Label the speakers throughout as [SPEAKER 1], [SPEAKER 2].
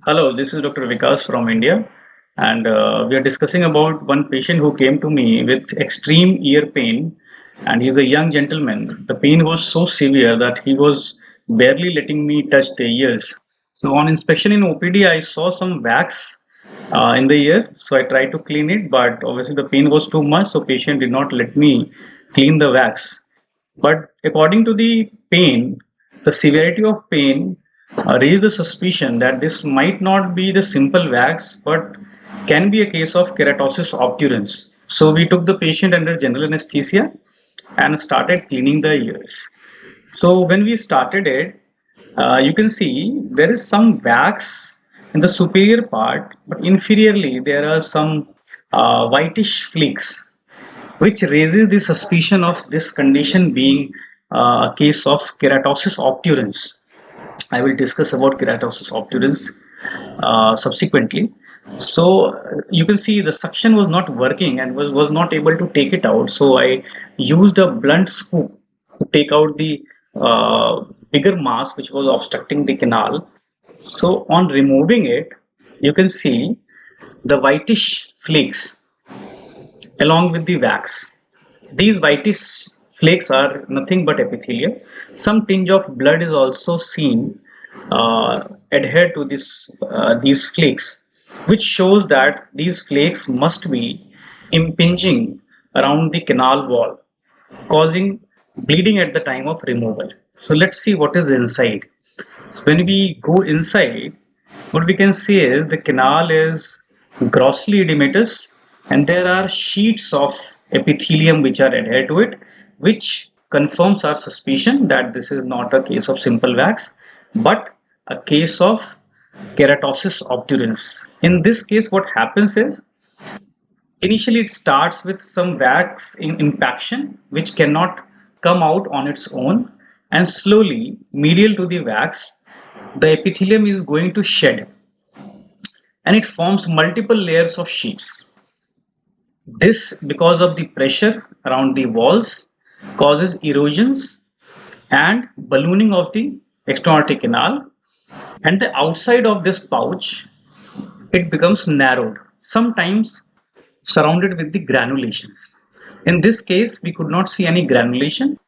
[SPEAKER 1] Hello, this is Dr. Vikas from India, and we are discussing about one patient who came to me with extreme ear pain, and he's a young gentleman. The pain was so severe that he was barely letting me touch the ears. So, on inspection in OPD, I saw some wax in the ear, so I tried to clean it, but obviously the pain was too much, so patient did not let me clean the wax. But according to the pain, the severity of pain raised the suspicion that this might not be the simple wax, but can be a case of keratosis obturans. So we took the patient under general anesthesia and started cleaning the ears. So when we started it, you can see there is some wax in the superior part, but inferiorly there are some whitish flakes, which raises the suspicion of this condition being a case of keratosis obturans. I will discuss about keratosis obturans subsequently. So you can see the suction was not working and was not able to take it out. So I used a blunt scoop to take out the bigger mass which was obstructing the canal. So on removing it, you can see the whitish flakes along with the wax. These whitish flakes are nothing but epithelium. Some tinge of blood is also seen adhere to these flakes, which shows that these flakes must be impinging around the canal wall, causing bleeding at the time of removal. So let's see what is inside. So when we go inside, what we can see is the canal is grossly edematous and there are sheets of epithelium which are adhered to it, which confirms our suspicion that this is not a case of simple wax, but a case of keratosis obturans. In this case, what happens is initially it starts with some wax in impaction which cannot come out on its own, and slowly medial to the wax the epithelium is going to shed and it forms multiple layers of sheets. This, because of the pressure around the walls, causes erosions and ballooning of the extraaortic canal, and the outside of this pouch it becomes narrowed, sometimes surrounded with the granulations. In this case, we could not see any granulation,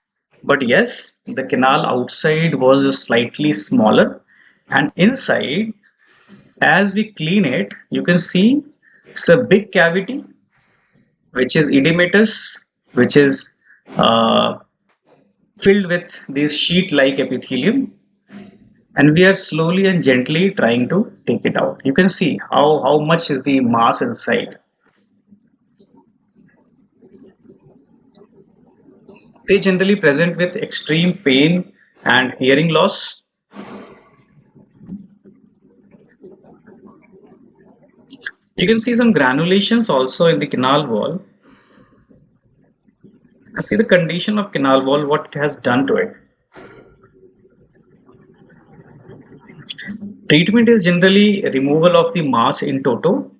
[SPEAKER 1] but yes, the canal outside was slightly smaller, and inside, as we clean it, you can see it's a big cavity which is edematous, which is uh, filled with this sheet-like epithelium, and we are slowly and gently trying to take it out. You can see how much is the mass inside. They generally present with extreme pain and hearing loss. You can see some granulations also in the canal wall. See the condition of canal wall, what it has done to it. Treatment is generally removal of the mass in toto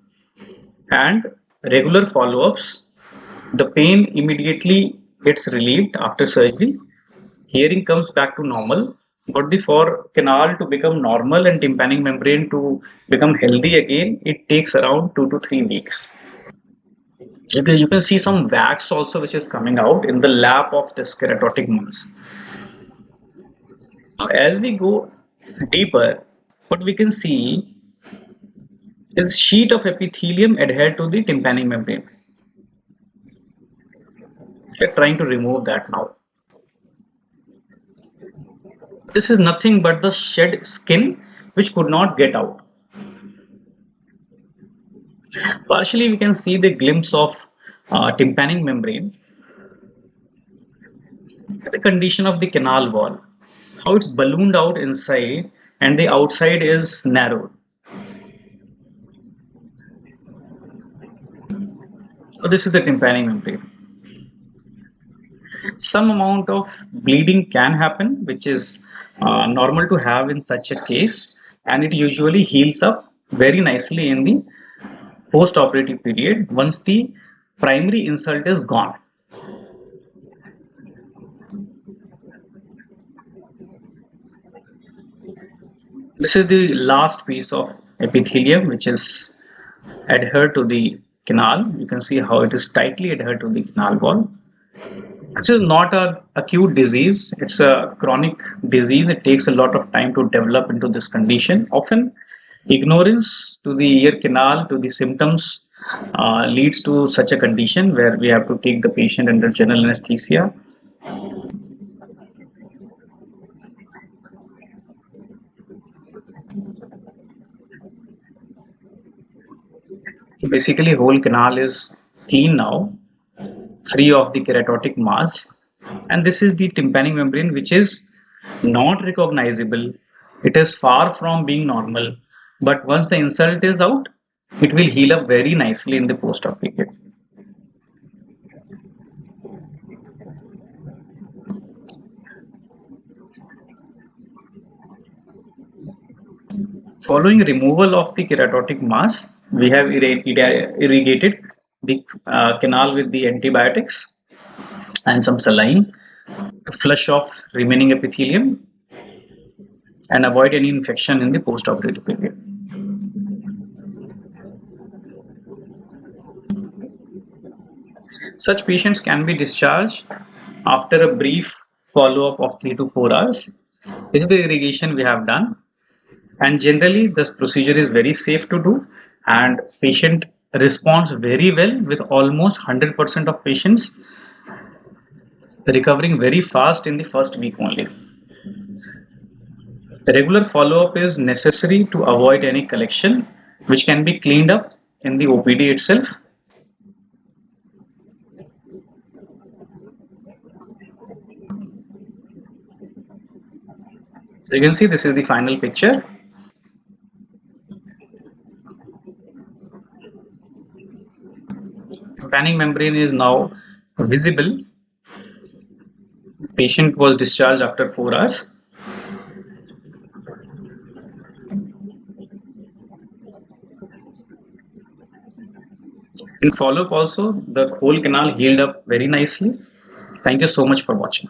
[SPEAKER 1] and regular follow-ups. The pain immediately gets relieved after surgery. Hearing comes back to normal. But for canal to become normal and tympanic membrane to become healthy again, it takes around 2 to 3 weeks. Okay, you can see some wax also which is coming out in the lap of this keratotic mass. Now, as we go deeper, what we can see is sheet of epithelium adhered to the tympanic membrane. We are trying to remove that now. This is nothing but the shed skin which could not get out. Partially, we can see the glimpse of tympanic membrane, the condition of the canal wall, how it's ballooned out inside and the outside is narrowed. So this is the tympanic membrane. Some amount of bleeding can happen, which is normal to have in such a case, and it usually heals up very nicely in the post-operative period once the primary insult is gone. This is the last piece of epithelium which is adhered to the canal. You can see how it is tightly adhered to the canal wall. This is not an acute disease, it's a chronic disease. It takes a lot of time to develop into this condition. Often, ignorance to the ear canal, to the symptoms, leads to such a condition where we have to take the patient under general anesthesia. Basically, whole canal is clean now, free of the keratotic mass, and this is the tympanic membrane which is not recognizable. It is far from being normal, but once the insult is out, it will heal up very nicely in the post-op period. Following removal of the keratotic mass, we have irrigated the canal with the antibiotics and some saline to flush off remaining epithelium and avoid any infection in the post-operative period. Such patients can be discharged after a brief follow-up of 3 to 4 hours. This is the irrigation we have done, and generally this procedure is very safe to do, and patient responds very well, with almost 100% of patients recovering very fast in the first week only. Regular follow-up is necessary to avoid any collection, which can be cleaned up in the OPD itself. So you can see this is the final picture. Tympanic membrane is now visible. Patient was discharged after 4 hours. In follow-up also, the whole canal healed up very nicely. Thank you so much for watching.